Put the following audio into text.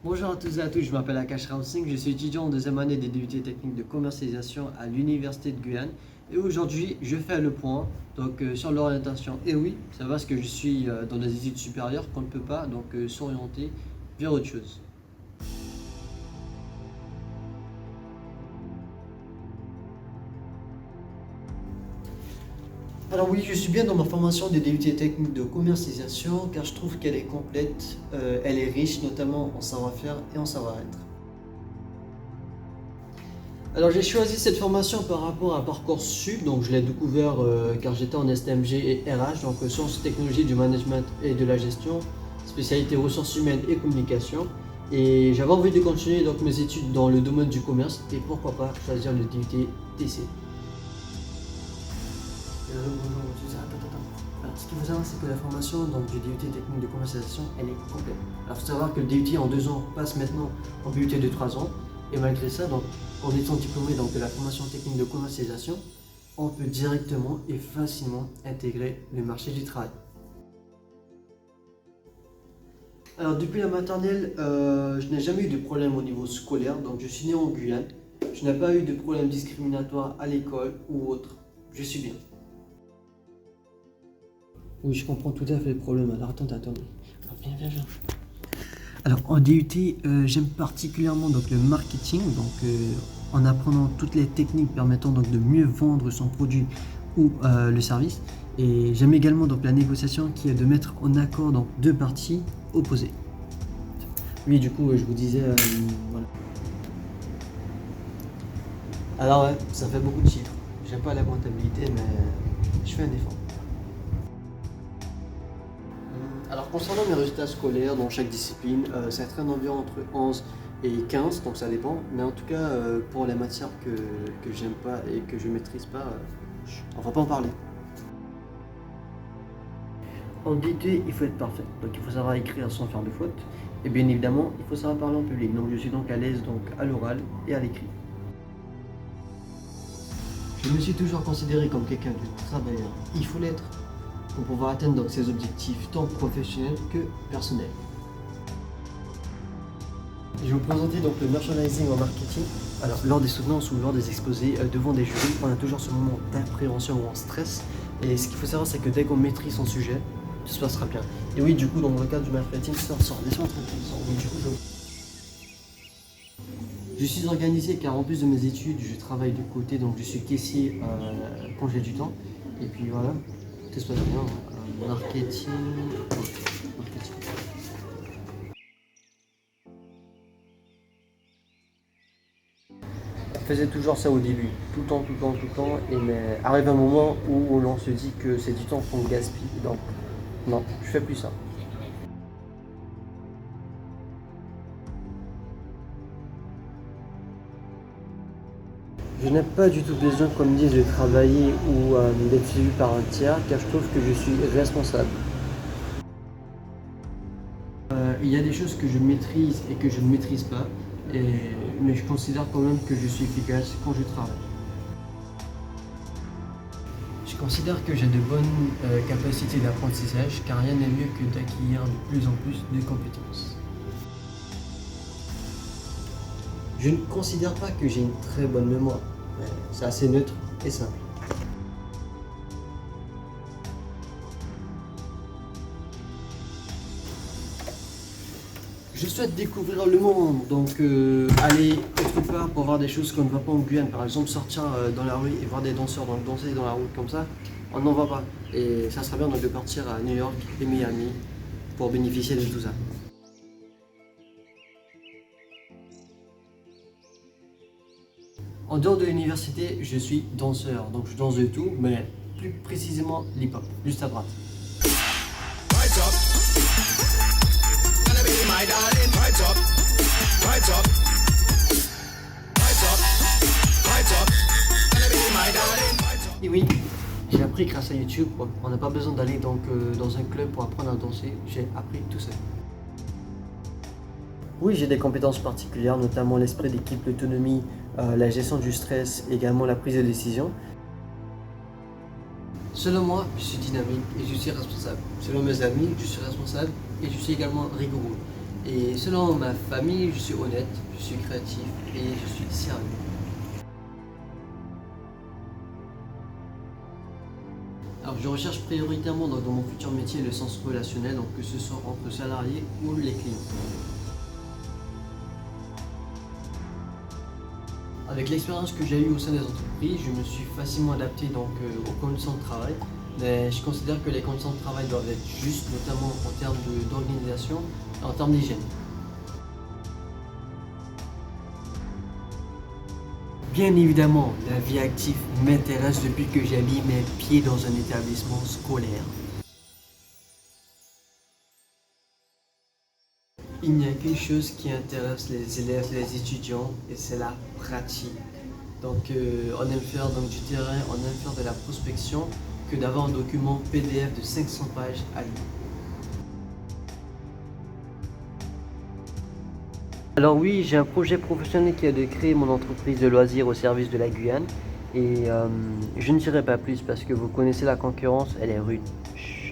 Bonjour à tous et à tous, je m'appelle Akash Rausing, je suis étudiant en deuxième année des DUT techniques de commercialisation à l'Université de Guyane. Et aujourd'hui, je fais le point sur l'orientation. Et oui, c'est parce que je suis dans des études supérieures qu'on ne peut pas s'orienter vers autre chose. Alors oui, je suis bien dans ma formation de DUT technique de commercialisation car je trouve qu'elle est complète, elle est riche notamment en savoir-faire et en savoir-être. Alors j'ai choisi cette formation par rapport à Parcoursup, donc je l'ai découvert car j'étais en STMG et RH, donc sciences, technologies du management et de la gestion, spécialité ressources humaines et communication. Et j'avais envie de continuer donc mes études dans le domaine du commerce et pourquoi pas choisir le DUT TC. Bonjour, Alors, ce qu'il faut savoir, c'est que la formation du DUT technique de commercialisation, elle est complète. Alors, il faut savoir que le DUT en 2 ans passe maintenant en DUT de 3 ans. Et malgré ça, en étant diplômé de la formation technique de commercialisation, on peut directement et facilement intégrer le marché du travail. Alors, depuis la maternelle, je n'ai jamais eu de problème au niveau scolaire. Donc, je suis né en Guyane. Je n'ai pas eu de problème discriminatoire à l'école ou autre. Je suis bien. Oui, je comprends tout à fait le problème. Alors, attends. Viens. Alors, en DUT, j'aime particulièrement le marketing, en apprenant toutes les techniques permettant de mieux vendre son produit ou le service. Et j'aime également la négociation qui est de mettre en accord deux parties opposées. Oui, du coup, je vous disais, voilà. Alors, ouais, ça fait beaucoup de chiffres. J'aime pas la comptabilité, mais je fais un effort. Alors concernant mes résultats scolaires dans chaque discipline, ça traîne environ entre 11 et 15, donc ça dépend. Mais en tout cas, pour les matières que j'aime pas et que je maîtrise pas, on va pas en parler. En DUT, il faut être parfait, donc il faut savoir écrire sans faire de faute. Et bien évidemment, il faut savoir parler en public. Donc je suis à l'aise à l'oral et à l'écrit. Je me suis toujours considéré comme quelqu'un de travailleur. Il faut l'être pour pouvoir atteindre ses objectifs tant professionnels que personnels. Je vais vous présenter le merchandising en marketing. Alors, lors des soutenances ou lors des exposés devant des jurys, on a toujours ce moment d'appréhension ou en stress. Et ce qu'il faut savoir, c'est que dès qu'on maîtrise son sujet, tout se passera bien. Et oui, du coup, dans le cadre du marketing, laisse-moi tranquille. Oui, du coup, je suis organisé car en plus de mes études, je travaille de côté, donc je suis caissier quand j'ai du temps. Et puis voilà, tout se passe bien. Marketing. Je faisais toujours ça au début, tout le temps, et mais arrive un moment où l'on se dit que c'est du temps qu'on gaspille, donc non, je fais plus ça. Je n'ai pas du tout besoin, comme disent, de travailler ou d'être suivi par un tiers, car je trouve que je suis responsable. Il y a des choses que je maîtrise et que je ne maîtrise pas, mais je considère quand même que je suis efficace quand je travaille. Je considère que j'ai de bonnes capacités d'apprentissage, car rien n'est mieux que d'acquérir de plus en plus de compétences. Je ne considère pas que j'ai une très bonne mémoire, mais c'est assez neutre et simple. Je souhaite découvrir le monde, aller autre part pour voir des choses qu'on ne voit pas en Guyane. Par exemple, sortir dans la rue et voir des danseurs danser dans la rue comme ça, on n'en voit pas. Et ça serait bien de partir à New York et Miami pour bénéficier de tout ça. En dehors de l'université, je suis danseur, donc je danse de tout, mais plus précisément l'hip-hop, juste à droite. Et oui, j'ai appris grâce à YouTube, on n'a pas besoin d'aller dans un club pour apprendre à danser, j'ai appris tout seul. Oui, j'ai des compétences particulières, notamment l'esprit d'équipe, l'autonomie, la gestion du stress, également la prise de décision. Selon moi, je suis dynamique et je suis responsable. Selon mes amis, je suis responsable et je suis également rigoureux. Et selon ma famille, je suis honnête, je suis créatif et je suis sérieux. Alors je recherche prioritairement dans mon futur métier le sens relationnel, donc que ce soit entre salariés ou les clients. Avec l'expérience que j'ai eue au sein des entreprises, je me suis facilement adapté aux conditions de travail, mais je considère que les conditions de travail doivent être justes, notamment en termes d'organisation et en termes d'hygiène. Bien évidemment, la vie active m'intéresse depuis que j'ai mis mes pieds dans un établissement scolaire. Il n'y a qu'une chose qui intéresse les élèves, les étudiants, et c'est la pratique. On aime faire du terrain, on aime faire de la prospection que d'avoir un document PDF de 500 pages à lire. Alors oui, j'ai un projet professionnel qui est de créer mon entreprise de loisirs au service de la Guyane. Et je ne dirai pas plus parce que vous connaissez la concurrence, elle est rude. Chut.